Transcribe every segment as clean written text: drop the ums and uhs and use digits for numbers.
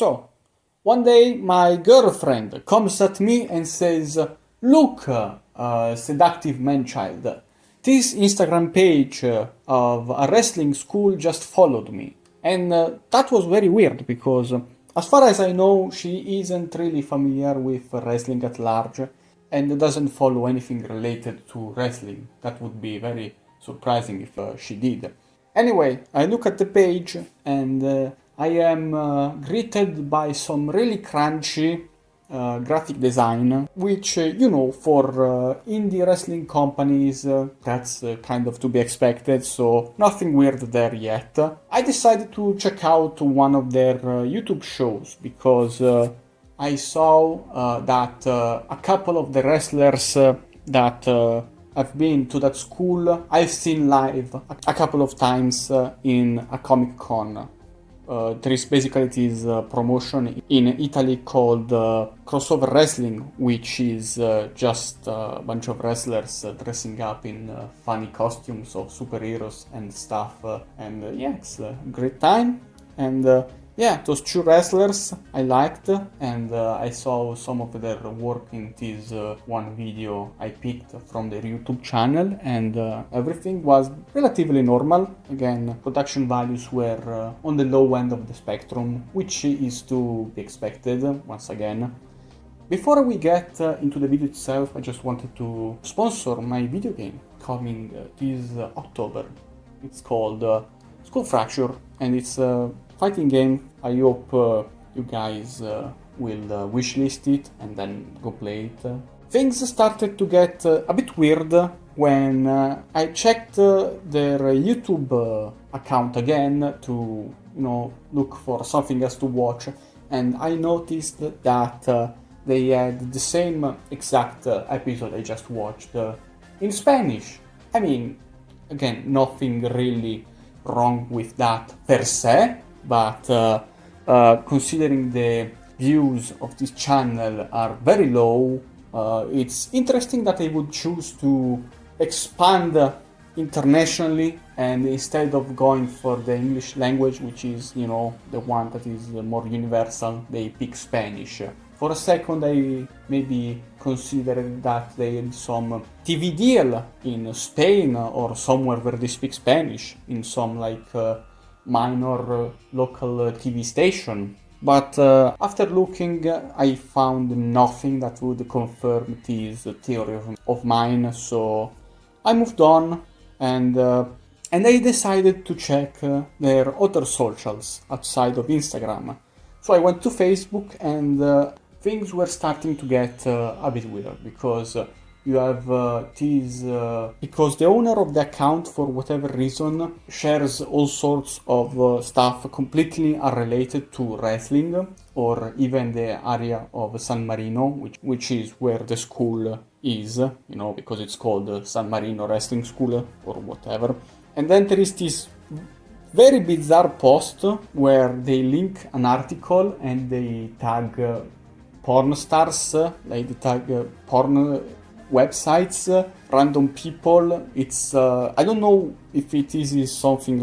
So, one day my girlfriend comes at me and says, "Look, Seductive Manchild, this Instagram page of a wrestling school just followed me." And that was very weird because, as far as I know, she isn't really familiar with wrestling at large and doesn't follow anything related to wrestling. That would be very surprising if she did. Anyway, I look at the page and I am greeted by some really crunchy graphic design, which, for indie wrestling companies, that's kind of to be expected, so nothing weird there yet. I decided to check out one of their YouTube shows because I saw that a couple of the wrestlers that I've been to that school, I've seen live a couple of times in a Comic Con. There is basically this promotion in Italy called crossover wrestling, which is just a bunch of wrestlers dressing up in funny costumes of superheroes and stuff. And it's a great time. And those two wrestlers I liked, and I saw some of their work in this one video I picked from their YouTube channel, and everything was relatively normal. Again, production values were on the low end of the spectrum, which is to be expected once again. Before we get into the video itself, I just wanted to sponsor my video game coming this October. It's called Skull Fracture, and it's a fighting game. I hope you guys will wishlist it and then go play it. Things started to get a bit weird when I checked their YouTube account again to look for something else to watch, and I noticed that they had the same exact episode I just watched in Spanish. I mean, again, nothing really wrong with that per se, but considering the views of this channel are very low, it's interesting that they would choose to expand internationally, and instead of going for the English language, which is the one that is more universal, they pick Spanish. For a second I maybe considered that they had some TV deal in Spain or somewhere where they speak Spanish, in some minor local TV station. But after looking, I found nothing that would confirm this theory of mine, so I moved on, and I decided to check their other socials outside of Instagram. So I went to Facebook, and things were starting to get a bit weird, because you have because the owner of the account, for whatever reason, shares all sorts of stuff completely unrelated to wrestling, or even the area of San Marino, which is where the school is, because it's called San Marino Wrestling School or whatever. And then there is this very bizarre post where they link an article and they tag porn stars, they tag porn websites, random people. It's I don't know if it is something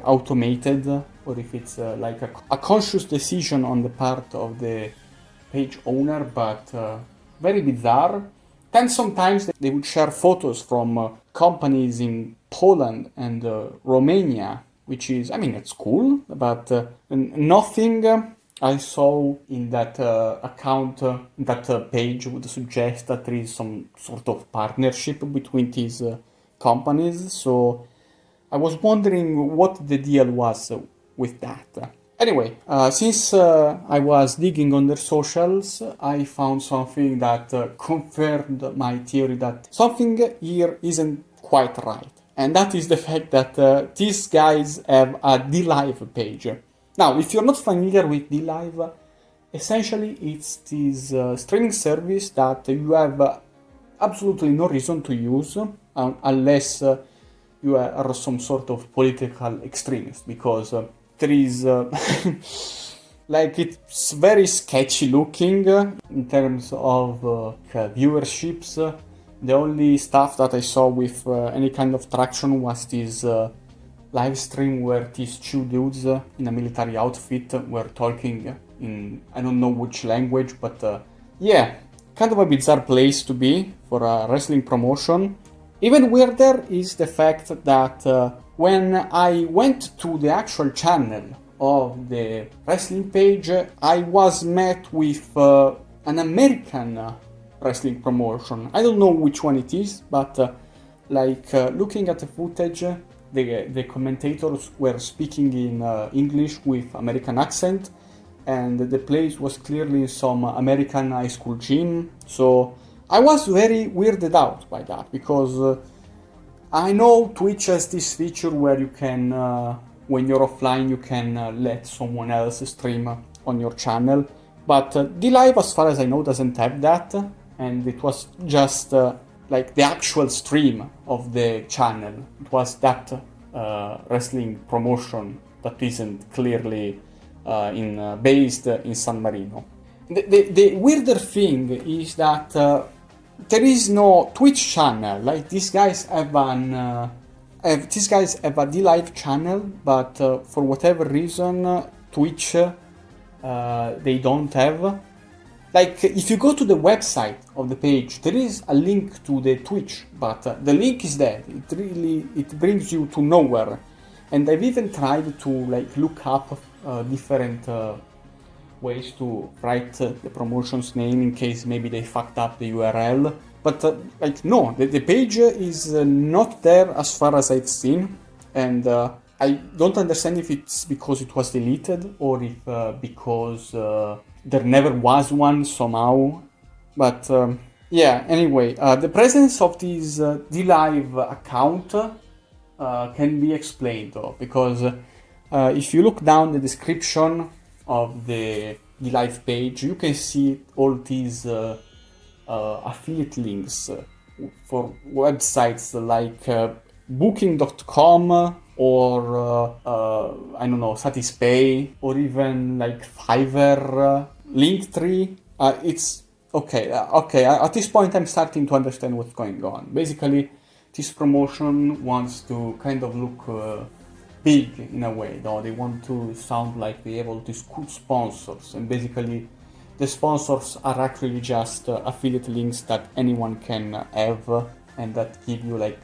automated, or if it's a conscious decision on the part of the page owner, but very bizarre. Then sometimes they would share photos from companies in Poland and Romania, which is, it's cool, but nothing I saw in that account, that page would suggest that there is some sort of partnership between these companies. So I was wondering what the deal was with that. Anyway, since I was digging on their socials, I found something that confirmed my theory that something here isn't quite right. And that is the fact that these guys have a DLive page. Now, if you're not familiar with DLive, essentially it's this streaming service that you have absolutely no reason to use unless you are some sort of political extremist, because there is it's very sketchy looking in terms of viewerships. The only stuff that I saw with any kind of traction was this live stream where these two dudes in a military outfit were talking in I don't know which language, but yeah, kind of a bizarre place to be for a wrestling promotion. Even weirder is the fact that when I went to the actual channel of the wrestling page, I was met with an American wrestling promotion. I don't know which one it is, but looking at the footage, the commentators were speaking in English with American accent, and the place was clearly some American high school gym. So I was very weirded out by that, because I know Twitch has this feature where you can, when you're offline, you can let someone else stream on your channel, but DLive, as far as I know, doesn't have that, and it was just like the actual stream of the channel. It was that wrestling promotion that isn't clearly based in San Marino. The weirder thing is that there is no Twitch channel. Like these guys have a DLive channel, but for whatever reason, Twitch they don't have. Like if you go to the website of the page, there is a link to the Twitch, but the link is dead. It brings you to nowhere. And I've even tried to look up different ways to write the promotion's name in case maybe they fucked up the URL. But no, the page is not there as far as I've seen, and I don't understand if it's because it was deleted or if because there never was one somehow. But yeah, anyway, the presence of this DLive account can be explained though, because if you look down the description of the DLive page, you can see all these affiliate links for websites like booking.com or I don't know, Satispay, or even like Fiverr, Linktree. It's okay. At this point, I'm starting to understand what's going on. Basically, this promotion wants to kind of look big in a way, though. They want to sound like they have all these cool sponsors, and basically the sponsors are actually just affiliate links that anyone can have, and that give you like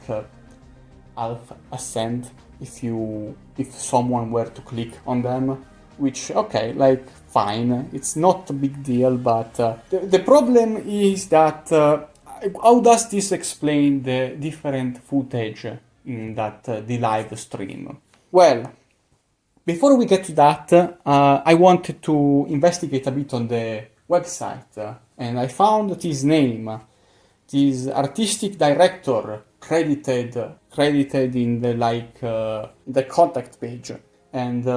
half a cent if someone were to click on them, which, okay, like fine, it's not a big deal. But the problem is that how does this explain the different footage in that DLive stream? Well, before we get to that, I wanted to investigate a bit on the website, and I found this name, this artistic director credited in the the contact page, and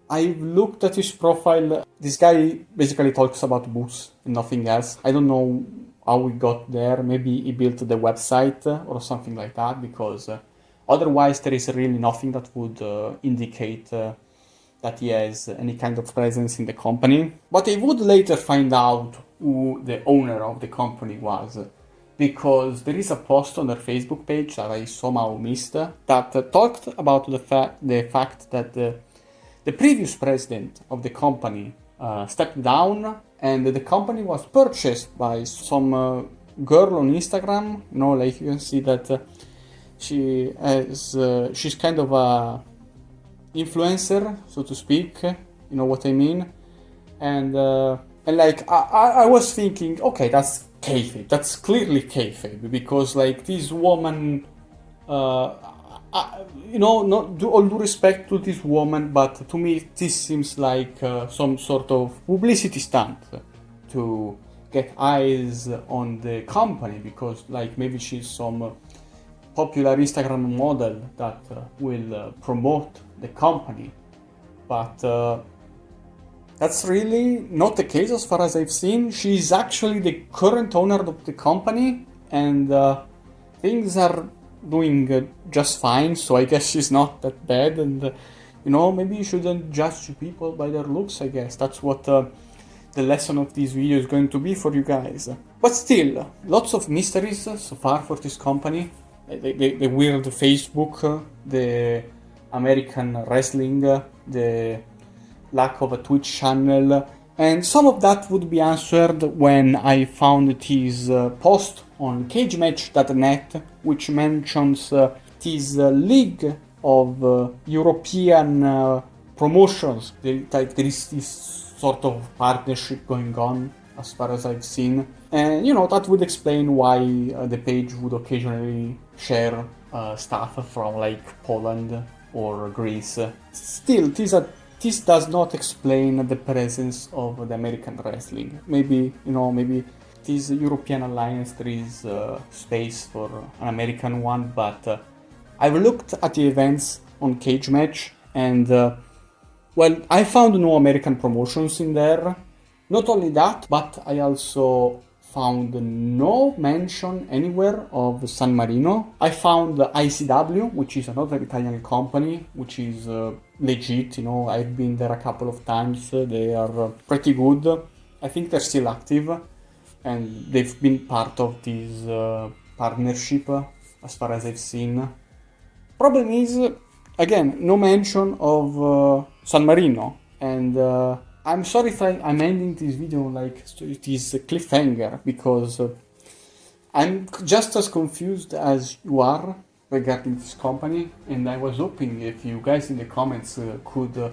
I looked at his profile. This guy basically talks about books and nothing else. I don't know how we got there. Maybe he built the website or something like that, because otherwise there is really nothing that would indicate that he has any kind of presence in the company. But I would later find out who the owner of the company was, because there is a post on their Facebook page that I somehow missed that talked about the fact that the previous president of the company stepped down, and the company was purchased by some girl on Instagram. You know, like you can see that she's kind of a influencer, so to speak. You know what I mean? And like I was thinking, okay, that's kayfabe. That's clearly kayfabe, because like this woman, you know, not do all due respect to this woman, but to me this seems like some sort of publicity stunt to get eyes on the company, because like maybe she's some popular Instagram model that will promote the company. But that's really not the case as far as I've seen. She's actually the current owner of the company, and things are doing just fine, so I guess she's not that bad. And you know, maybe you shouldn't judge people by their looks. I guess that's what the lesson of this video is going to be for you guys. But still, lots of mysteries so far for this company. The weird Facebook, the American wrestling, the lack of a Twitch channel, And some of that would be answered when I found this post on cagematch.net, which mentions this league of European promotions. There is this sort of partnership going on, as far as I've seen. And, that would explain why the page would occasionally share stuff from, like, Poland or Greece. Still, this does not explain the presence of the American wrestling. Maybe this European alliance, there is space for an American one, but I've looked at the events on Cage Match, and I found no American promotions in there. Not only that, but I also found no mention anywhere of San Marino. I found ICW, which is another Italian company, which is legit. I've been there a couple of times. They are pretty good. I think they're still active, and they've been part of this partnership, as far as I've seen. Problem is, again, no mention of San Marino, and I'm sorry if I'm ending this video like this cliffhanger, because I'm just as confused as you are regarding this company, and I was hoping if you guys in the comments could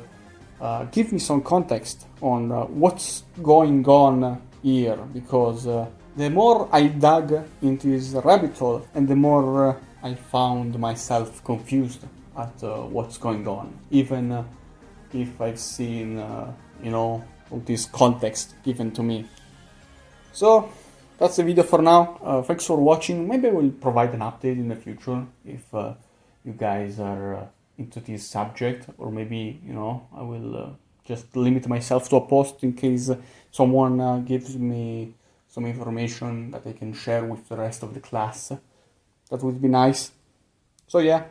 give me some context on what's going on here, because the more I dug into this rabbit hole, and the more I found myself confused at what's going on, even if I've seen, all this context given to me. So that's the video for now. Thanks for watching. Maybe I will provide an update in the future if you guys are into this subject, or maybe, I will just limit myself to a post in case someone gives me some information that I can share with the rest of the class. That would be nice. So yeah,